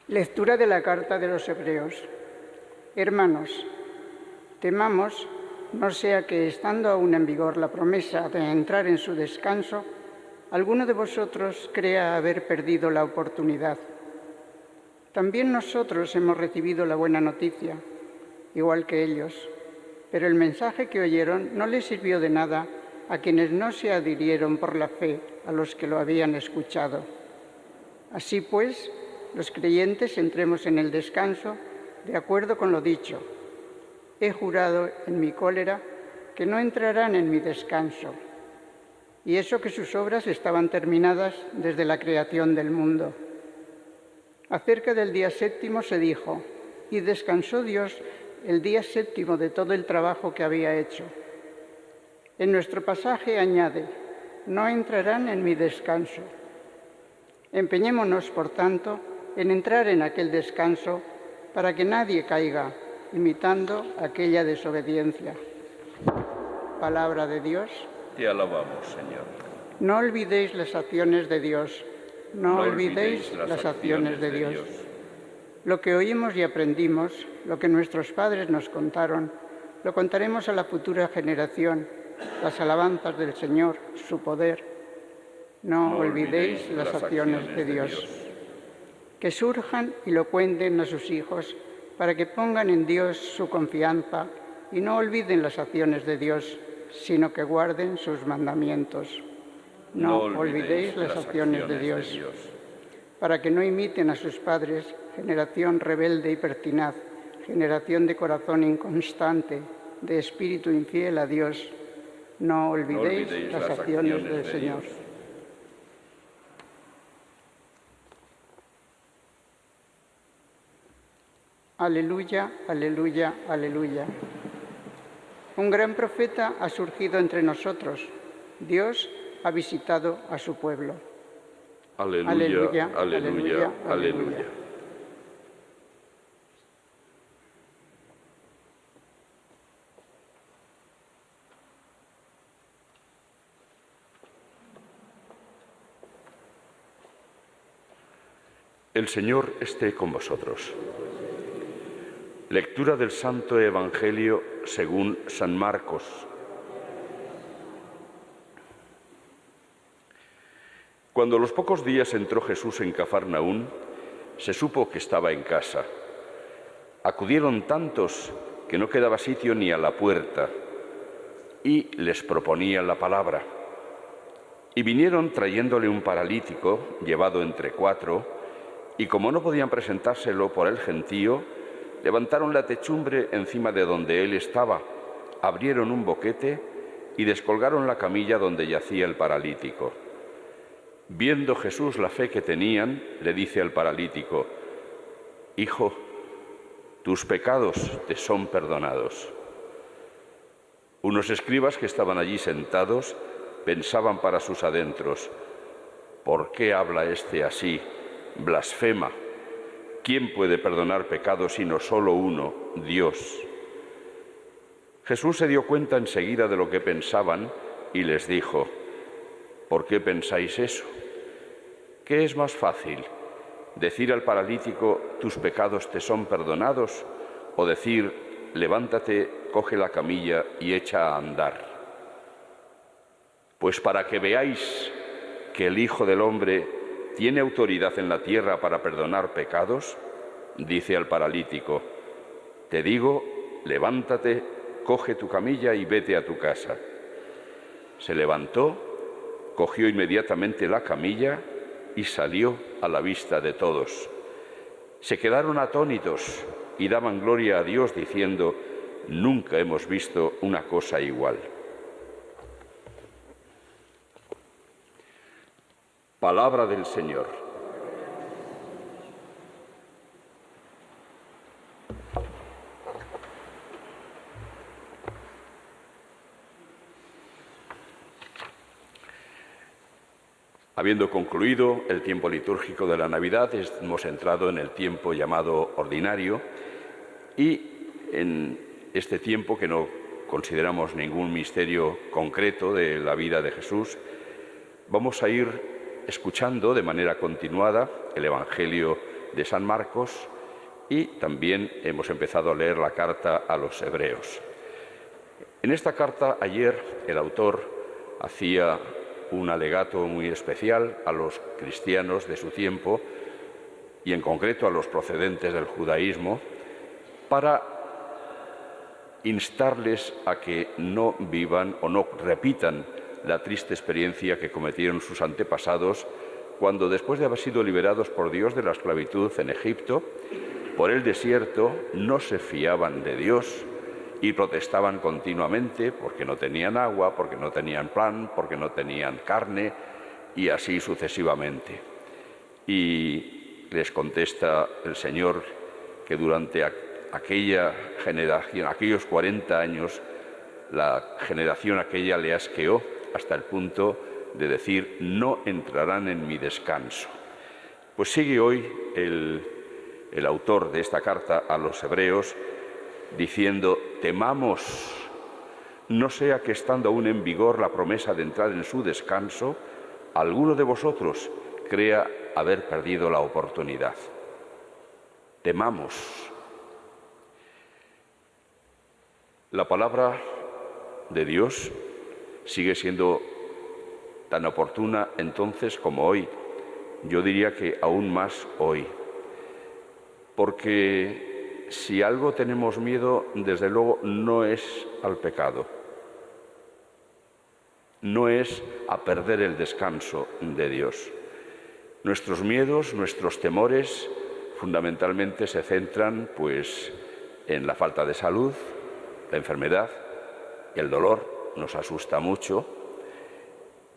Lectura de la Carta de los Hebreos. Hermanos, temamos no sea que, estando aún en vigor la promesa de entrar en su descanso, alguno de vosotros crea haber perdido la oportunidad. También nosotros hemos recibido la buena noticia, igual que ellos, pero el mensaje que oyeron no les sirvió de nada a quienes no se adhirieron por la fe a los que lo habían escuchado. Así pues, los creyentes entremos en el descanso de acuerdo con lo dicho. He jurado en mi cólera que no entrarán en mi descanso, y eso que sus obras estaban terminadas desde la creación del mundo. Acerca del día séptimo se dijo, y descansó Dios el día séptimo de todo el trabajo que había hecho. En nuestro pasaje añade, no entrarán en mi descanso. Empeñémonos, por tanto, en entrar en aquel descanso para que nadie caiga, imitando aquella desobediencia. Palabra de Dios. Te alabamos, Señor. No olvidéis las acciones de Dios. No olvidéis las acciones de Dios. Lo que oímos y aprendimos, lo que nuestros padres nos contaron, lo contaremos a la futura generación, las alabanzas del Señor, su poder. No olvidéis las acciones de Dios. Que surjan y lo cuenten a sus hijos, para que pongan en Dios su confianza y no olviden las acciones de Dios, sino que guarden sus mandamientos. No olvidéis las acciones de Dios. Para que no imiten a sus padres, generación rebelde y pertinaz, generación de corazón inconstante, de espíritu infiel a Dios. No olvidéis las acciones del Señor. Aleluya, aleluya, aleluya. Un gran profeta ha surgido entre nosotros. Dios ha visitado a su pueblo. Aleluya, Aleluya, aleluya, aleluya. aleluya. El Señor esté con vosotros. Lectura del Santo Evangelio según San Marcos. Cuando a los pocos días entró Jesús en Cafarnaún, se supo que estaba en casa. Acudieron tantos que no quedaba sitio ni a la puerta, y les proponían la palabra. Y vinieron trayéndole un paralítico, llevado entre 4, y como no podían presentárselo por el gentío, levantaron la techumbre encima de donde él estaba, abrieron un boquete y descolgaron la camilla donde yacía el paralítico. Viendo Jesús la fe que tenían, le dice al paralítico, «Hijo, tus pecados te son perdonados». Unos escribas que estaban allí sentados pensaban para sus adentros, «¿Por qué habla este así? Blasfema. ¿Quién puede perdonar pecados sino solo uno, Dios?» Jesús se dio cuenta enseguida de lo que pensaban y les dijo, «¿Por qué pensáis eso? ¿Qué es más fácil? ¿Decir al paralítico, tus pecados te son perdonados? ¿O decir, levántate, coge la camilla y echa a andar? Pues para que veáis que el Hijo del Hombre tiene autoridad en la tierra para perdonar pecados, dice al paralítico, te digo, levántate, coge tu camilla y vete a tu casa. Se levantó, cogió inmediatamente la camilla y salió a la vista de todos. Se quedaron atónitos y daban gloria a Dios diciendo, nunca hemos visto una cosa igual. Palabra del Señor. Habiendo concluido el tiempo litúrgico de la Navidad, hemos entrado en el tiempo llamado ordinario y en este tiempo que no consideramos ningún misterio concreto de la vida de Jesús, vamos a ir escuchando de manera continuada el Evangelio de San Marcos y también hemos empezado a leer la carta a los Hebreos. En esta carta, ayer, el autor hacía un alegato muy especial a los cristianos de su tiempo y en concreto a los procedentes del judaísmo para instarles a que no vivan o no repitan la triste experiencia que cometieron sus antepasados cuando, después de haber sido liberados por Dios de la esclavitud en Egipto, por el desierto no se fiaban de Dios y protestaban continuamente porque no tenían agua, porque no tenían pan, porque no tenían carne y así sucesivamente. Y les contesta el Señor que durante aquella generación, aquellos 40 años, la generación aquella le asqueó hasta el punto de decir: no entrarán en mi descanso. Pues sigue hoy el autor de esta carta a los Hebreos diciendo: temamos, no sea que estando aún en vigor la promesa de entrar en su descanso, alguno de vosotros crea haber perdido la oportunidad. Temamos. La palabra de Dios sigue siendo tan oportuna entonces como hoy. Yo diría que aún más hoy. Porque si algo tenemos miedo, desde luego no es al pecado. No es a perder el descanso de Dios. Nuestros miedos, nuestros temores, fundamentalmente se centran pues en la falta de salud, la enfermedad, el dolor. Nos asusta mucho,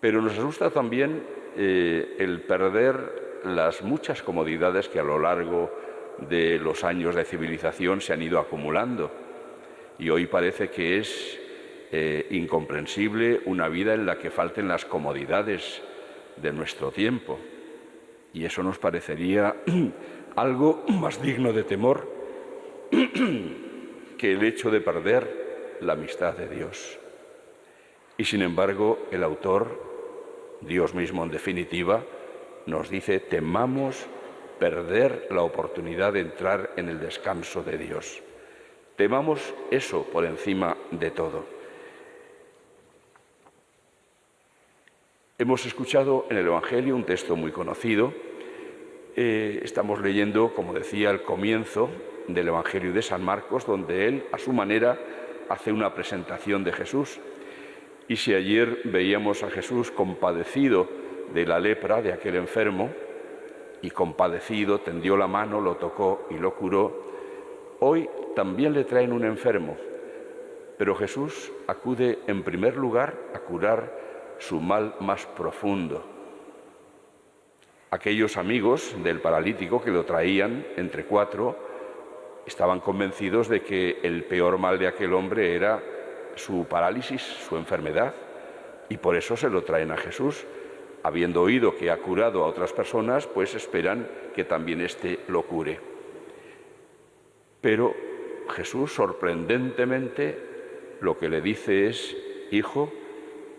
pero nos asusta también el perder las muchas comodidades que a lo largo de los años de civilización se han ido acumulando. Y hoy parece que es incomprensible una vida en la que falten las comodidades de nuestro tiempo. Y eso nos parecería algo más digno de temor que el hecho de perder la amistad de Dios. Y sin embargo, el autor, Dios mismo en definitiva, nos dice: temamos perder la oportunidad de entrar en el descanso de Dios. Temamos eso por encima de todo. Hemos escuchado en el Evangelio un texto muy conocido. Estamos leyendo, como decía, el comienzo del Evangelio de San Marcos, donde él, a su manera, hace una presentación de Jesús. Y si ayer veíamos a Jesús compadecido de la lepra de aquel enfermo, y compadecido tendió la mano, lo tocó y lo curó, hoy también le traen un enfermo, pero Jesús acude en primer lugar a curar su mal más profundo. Aquellos amigos del paralítico que lo traían entre cuatro estaban convencidos de que el peor mal de aquel hombre era su parálisis, su enfermedad, y por eso se lo traen a Jesús. Habiendo oído que ha curado a otras personas, pues esperan que también éste lo cure. Pero Jesús, sorprendentemente, lo que le dice es: hijo,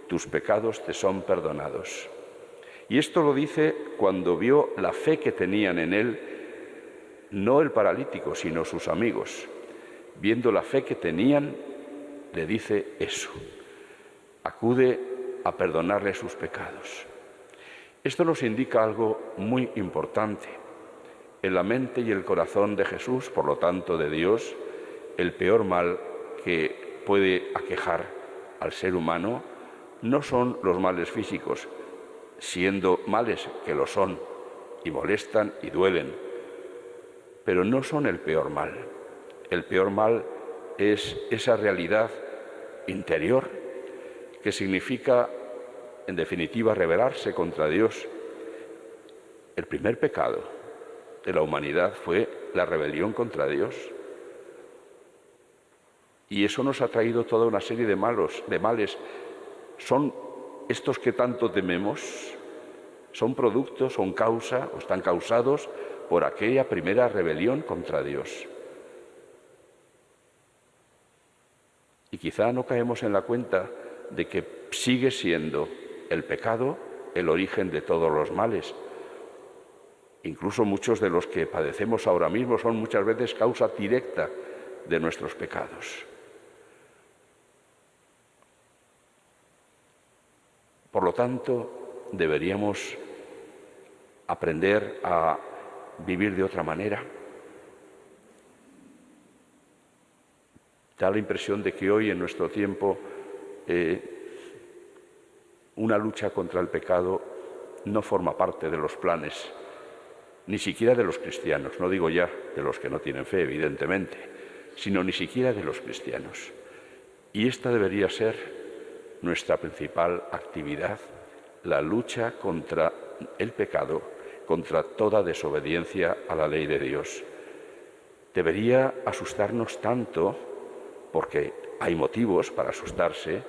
tus pecados te son perdonados. Y esto lo dice cuando vio la fe que tenían en él, no el paralítico, sino sus amigos. Viendo la fe que tenían, le dice eso: acude a perdonarle sus pecados. Esto nos indica algo muy importante. En la mente y el corazón de Jesús, por lo tanto de Dios, el peor mal que puede aquejar al ser humano no son los males físicos, siendo males que lo son y molestan y duelen, pero no son el peor mal. El peor mal es esa realidad interior que significa, en definitiva, rebelarse contra Dios. El primer pecado de la humanidad fue la rebelión contra Dios. Y eso nos ha traído toda una serie de males. Son estos que tanto tememos, son productos, son causa, o están causados por aquella primera rebelión contra Dios. Y quizá no caemos en la cuenta de que sigue siendo el pecado el origen de todos los males. Incluso muchos de los que padecemos ahora mismo son muchas veces causa directa de nuestros pecados. Por lo tanto, deberíamos aprender a vivir de otra manera. Da la impresión de que hoy en nuestro tiempo una lucha contra el pecado no forma parte de los planes, ni siquiera de los cristianos, no digo ya de los que no tienen fe, evidentemente, sino ni siquiera de los cristianos. Y esta debería ser nuestra principal actividad, la lucha contra el pecado, contra toda desobediencia a la ley de Dios. Debería asustarnos tanto, porque hay motivos para asustarse,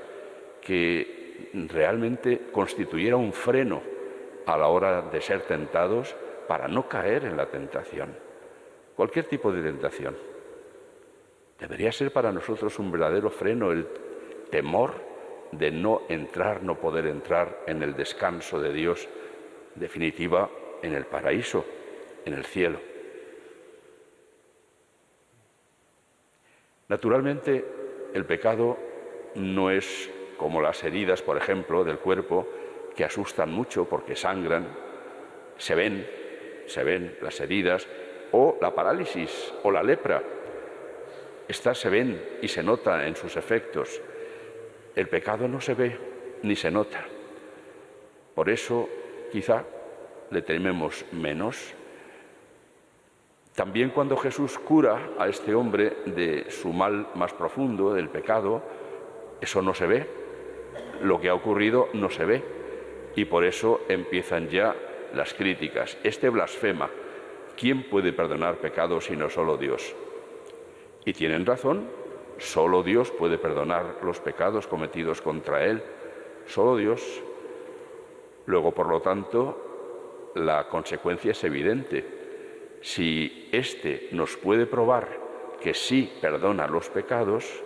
que realmente constituyera un freno a la hora de ser tentados para no caer en la tentación. Cualquier tipo de tentación. Debería ser para nosotros un verdadero freno el temor de no poder entrar en el descanso de Dios, en definitiva, en el paraíso, en el cielo. Naturalmente, el pecado no es como las heridas, por ejemplo, del cuerpo, que asustan mucho porque sangran, se ven las heridas, o la parálisis o la lepra. Estas se ven y se nota en sus efectos. El pecado no se ve ni se nota. Por eso, quizá, le tememos menos. También cuando Jesús cura a este hombre de su mal más profundo, del pecado, eso no se ve. Lo que ha ocurrido no se ve. Y por eso empiezan ya las críticas. Este blasfema. ¿Quién puede perdonar pecados sino solo Dios? Y tienen razón. Solo Dios puede perdonar los pecados cometidos contra Él. Solo Dios. Luego, por lo tanto, la consecuencia es evidente. Si éste nos puede probar que sí perdona los pecados,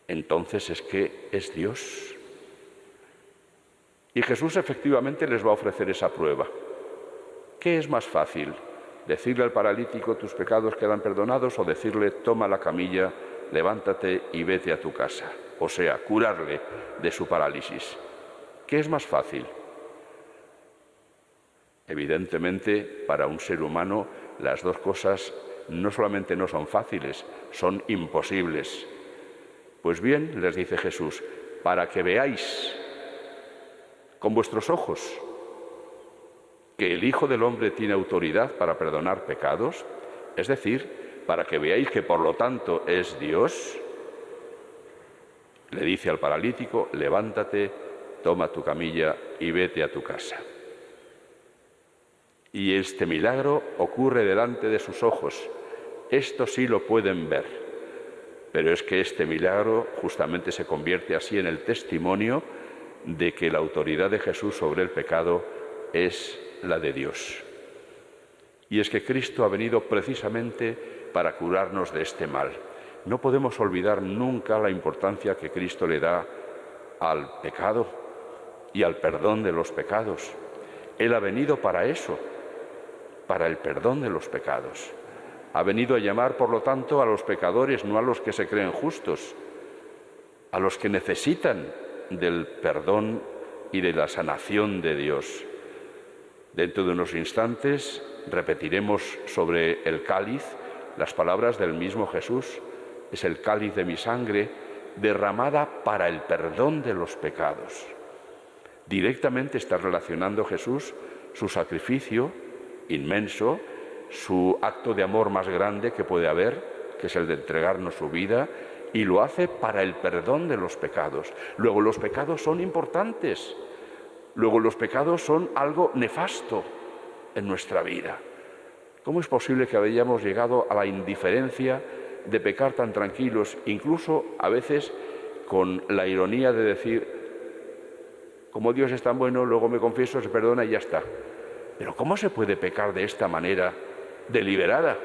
entonces es que es Dios. Y Jesús efectivamente les va a ofrecer esa prueba. ¿Qué es más fácil? ¿Decirle al paralítico tus pecados quedan perdonados o decirle toma la camilla, levántate y vete a tu casa? O sea, curarle de su parálisis. ¿Qué es más fácil? Evidentemente, para un ser humano las dos cosas no solamente no son fáciles, son imposibles. Pues bien, les dice Jesús, para que veáis con vuestros ojos que el Hijo del Hombre tiene autoridad para perdonar pecados, es decir, para que veáis que por lo tanto es Dios, le dice al paralítico, levántate, toma tu camilla y vete a tu casa. Y este milagro ocurre delante de sus ojos. Esto sí lo pueden ver. Pero es que este milagro justamente se convierte así en el testimonio de que la autoridad de Jesús sobre el pecado es la de Dios. Y es que Cristo ha venido precisamente para curarnos de este mal. No podemos olvidar nunca la importancia que Cristo le da al pecado y al perdón de los pecados. Él ha venido para eso, para el perdón de los pecados. Ha venido a llamar, por lo tanto, a los pecadores, no a los que se creen justos, a los que necesitan del perdón y de la sanación de Dios. Dentro de unos instantes repetiremos sobre el cáliz las palabras del mismo Jesús. Es el cáliz de mi sangre derramada para el perdón de los pecados. Directamente está relacionando Jesús su sacrificio inmenso, su acto de amor más grande que puede haber, que es el de entregarnos su vida, y lo hace para el perdón de los pecados. Luego, los pecados son importantes. Luego, los pecados son algo nefasto en nuestra vida. ¿Cómo es posible que hayamos llegado a la indiferencia de pecar tan tranquilos, incluso a veces con la ironía de decir, como Dios es tan bueno, luego me confieso, se perdona y ya está? Pero ¿cómo se puede pecar de esta manera deliberada,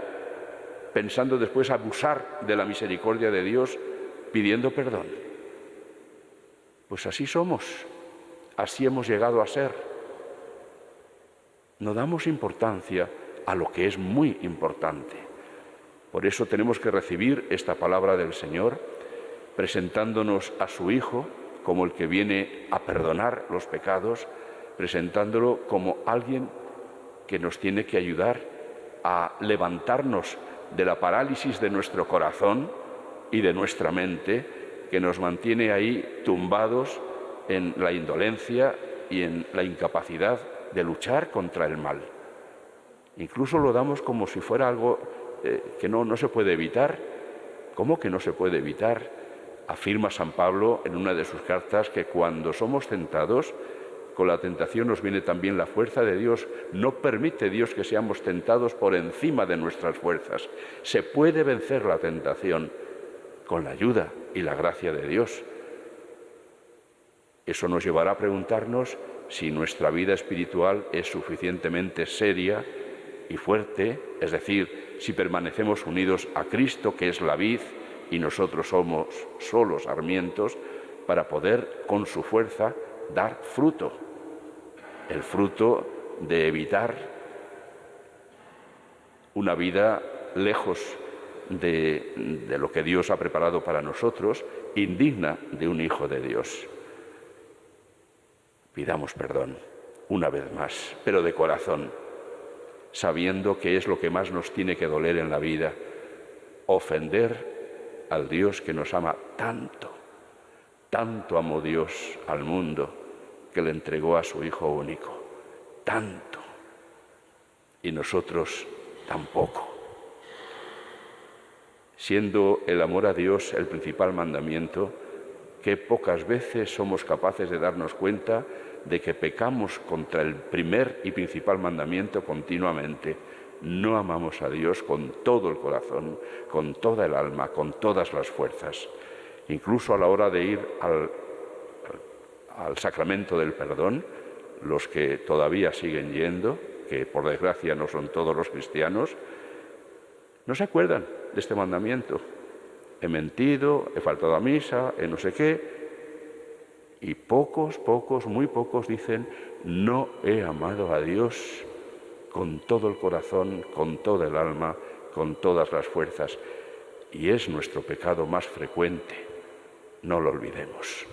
pensando después abusar de la misericordia de Dios, pidiendo perdón? Pues así somos, así hemos llegado a ser. No damos importancia a lo que es muy importante. Por eso tenemos que recibir esta palabra del Señor, presentándonos a su Hijo como el que viene a perdonar los pecados, presentándolo como alguien que nos tiene que ayudar a levantarnos de la parálisis de nuestro corazón y de nuestra mente, que nos mantiene ahí tumbados en la indolencia y en la incapacidad de luchar contra el mal. Incluso lo damos como si fuera algo que no se puede evitar. ¿Cómo que no se puede evitar? Afirma San Pablo en una de sus cartas que cuando somos tentados, con la tentación nos viene también la fuerza de Dios. No permite Dios que seamos tentados por encima de nuestras fuerzas. Se puede vencer la tentación con la ayuda y la gracia de Dios. Eso nos llevará a preguntarnos si nuestra vida espiritual es suficientemente seria y fuerte, es decir, si permanecemos unidos a Cristo, que es la vid, y nosotros somos solo sarmientos, para poder con su fuerza dar fruto, el fruto de evitar una vida lejos de lo que Dios ha preparado para nosotros, indigna de un Hijo de Dios. Pidamos perdón una vez más, pero de corazón, sabiendo que es lo que más nos tiene que doler en la vida, ofender al Dios que nos ama tanto. Tanto amó Dios al mundo que le entregó a su Hijo único. Tanto. Y nosotros tampoco. Siendo el amor a Dios el principal mandamiento, qué pocas veces somos capaces de darnos cuenta de que pecamos contra el primer y principal mandamiento continuamente. No amamos a Dios con todo el corazón, con toda el alma, con todas las fuerzas. Incluso a la hora de ir al sacramento del perdón, los que todavía siguen yendo, que por desgracia no son todos los cristianos, no se acuerdan de este mandamiento. He mentido, he faltado a misa, he no sé qué. Y pocos, muy pocos dicen, no he amado a Dios con todo el corazón, con toda el alma, con todas las fuerzas. Y es nuestro pecado más frecuente. No lo olvidemos.